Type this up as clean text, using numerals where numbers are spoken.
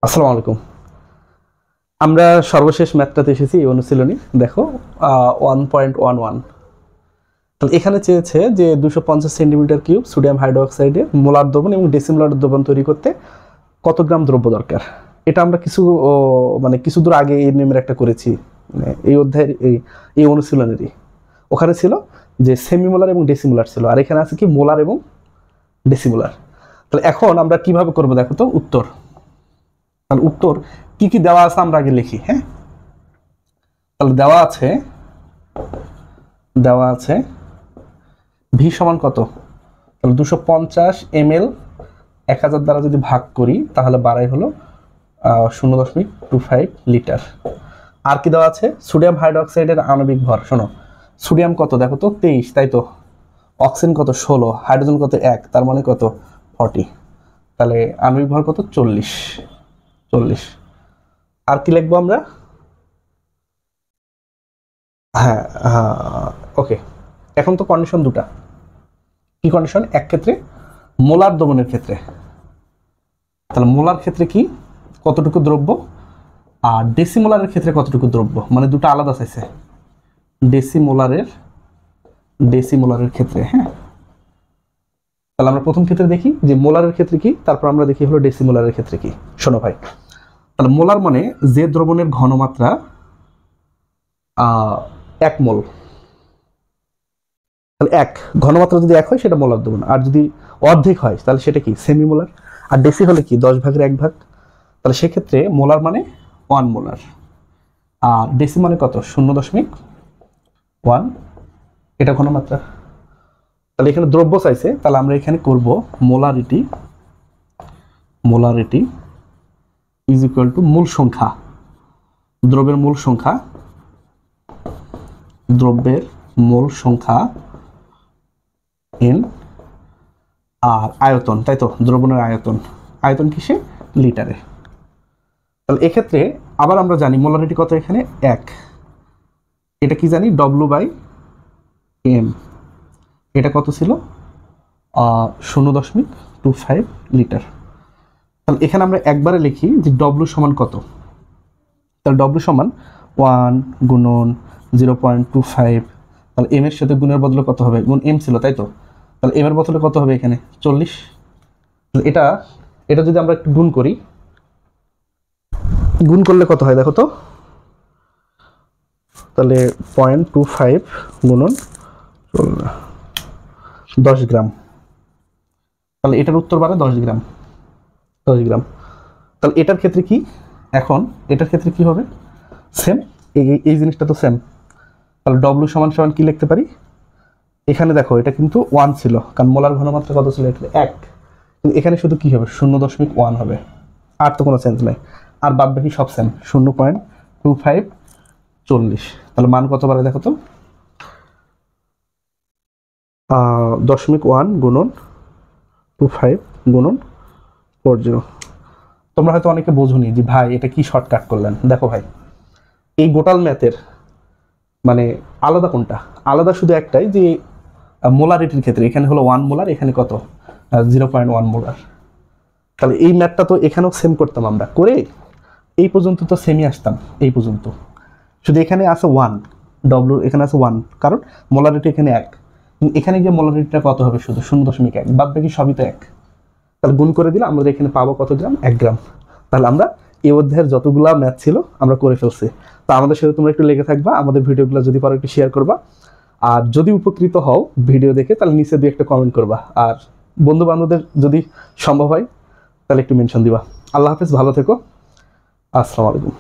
আসসালামু আলাইকুম। আমরা সর্বশেষ ম্যাথটাতে এসেছি এই অনুশীলনী। দেখো 1.11। তাহলে এখানে চেয়েছে যে 250 সেন্টিমিটার কিউব সোডিয়াম হাইড্রোক্সাইডের মোলার দ্রবণ এবং ডেসিমোলার দ্রবণ তৈরি করতে কত গ্রাম দ্রব্য দরকার। এটা আমরা কিছু দূর আগে এই নিয়মের একটা করেছি, এই অধ্যায়ের এই অনুশীলনেরই। ওখানে ছিল যে সেমিমোলার এবং ডেসিমোলার ছিল, আর এখানে আছে কি মোলার এবং ডেসিমোলার। তাহলে এখন আমরা কিভাবে করবো দেখো তো। তাহলে উত্তর কি কি দেওয়া আছে আমরা আগে লিখি। হ্যাঁ, তাহলে দেওয়া আছে ভি সমান কত। তাহলে 250 ml 1000 দ্বারা যদি ভাগ করি তাহলে বাড়াই হলো 0.25 লিটার। আর কি দেওয়া আছে, সোডিয়াম হাইড্রোক্সাইডের আণবিক ভর। শোনো, সোডিয়াম কত দেখো তো 23, তাই তো। অক্সিজেন কত 16, হাইড্রোজেন কত 1, তার মানে কত 40। তাহলে আণবিক ভর কত 40। আর কি লিখবো আমরা? হ্যাঁ, ওকে। এখন তো কন্ডিশন দুটা। কি কন্ডিশন? এক ক্ষেত্রে মোলার দ্রবণের ক্ষেত্রে, তাহলে মোলার ক্ষেত্রে কি কতটুকু দ্রব্য, আর ডেসিমোলারের ক্ষেত্রে কতটুকু দ্রব্য, মানে দুটো আলাদা চাইছে। ডেসিমোলারের ক্ষেত্রে। হ্যাঁ, তাহলে আমরা প্রথম ক্ষেত্রে দেখি যে মোলারের ক্ষেত্রে কি, তারপর আমরা দেখি হলো ডেসিমোলারের ক্ষেত্রে কি। শোনো ভাই, তাহলে মোলার মানে যে দ্রবণের ঘনমাত্রা 1 মোল। তাহলে ঘনমাত্রা যদি 1 হয় সেটা মোলার দ্রবণ, আর যদি অর্ধেক হয় তাহলে সেটা কি সেমিমোলার। আর ডেসি হলে কি 10 ভাগের 1 ভাগ। তাহলে সেক্ষেত্রে মোলার মানে 1 মোলার, আর ডেসি মানে কত 0.1। এটা ঘনমাত্রা। তাহলে এখানে দ্রব্য চাইছে, তাহলে আমরা এখানে করব মোলারিটি ইজ ইকুয়াল টু মূল সংখ্যা, দ্রব্যের মূল সংখ্যা এন, আর আয়তন, তাই তো। দ্রবণের আয়তন কিসে? লিটারে। তাহলে এক্ষেত্রে আবার আমরা জানি মোলারিটি কত, এখানে 1। এটা কি জানি W/m। এটা কত ছিল 0.25 লিটার। তাহলে এখানে আমরা একবারে লিখি যে W সমান কত। তাহলে W সমান 1 গুণন 0.25। তাহলে m এর সাথে গুণের বদলে কত হবে, গুণ m ছিল, তাই তো। তাহলে m এর বদলে কত হবে এখানে 40। এটা যদি আমরা একটু গুণ করি, গুণ করলে কত হয় দেখো তো। তাহলে 0.25 গুণন 10 গ্রাম। তাহলে এটার উত্তর বাড়ে 10 গ্রাম। তাহলে এটার ক্ষেত্রে কি, এখন এটার ক্ষেত্রে কি হবে, সেম। এই জিনিসটা তো সেম। তাহলে W সমান কি লিখতে পারি, এখানে দেখো এটা কিন্তু 1 ছিল, কারণ মোলার ঘনমাত্রা কত ছিল এখানে 1, কিন্তু এখানে শুধু কি হবে 0.1 হবে, আর তো কোনো চেঞ্জ নাই। আর বাদ বাকি সব সেম, 0.25 40। তাহলে মান কত বাড়ে দেখো তো, 0.1 গুণন 25 গুণন 40। তোমরা হয়তো অনেকে বোঝোনি যে ভাই এটা কি শর্টকাট করলেন। দেখো ভাই, এই গোটাল ম্যাথের মানে আলাদা কোনটা? আলাদা শুধু একটাই, যে মোলারিটির ক্ষেত্রে এখানে হলো 1 মোলার, এখানে কত 0.1 মোলার। তাহলে এই ম্যাথটা তো এখানেও সেম করতাম আমরা, করে এই পর্যন্ত তো সেমই আসতাম। এই পর্যন্ত শুধু এখানে আছে 1, W এখানে আছে 1, কারণ মোলারিটি এখানে 1। এখানে গিয়ে মোলারিটিটা কত হবে, শুধু 0.1, বাদ বাকি সবই তো 1। তাহলে গুণ করে দিলে আমাদের এখানে পাবো কত গ্রাম, 1 গ্রাম। তাহলে আমরা এই অধ্যায়ের যতগুলা ম্যাথ ছিল আমরা করে ফেলছি। তো আমাদের সাথে তোমরা একটু লেগে থাকবা, আমাদের ভিডিওগুলো যদি পারো একটু শেয়ার করবা, আর যদি উপকৃত হও ভিডিও দেখে তাহলে নিচে 2-1 কমেন্ট করবা, আর বন্ধু বান্ধবদের যদি সম্ভব হয় তাহলে একটু মেনশন দিবা। আল্লাহ হাফেজ, ভালো থেকো, আসসালামু আলাইকুম।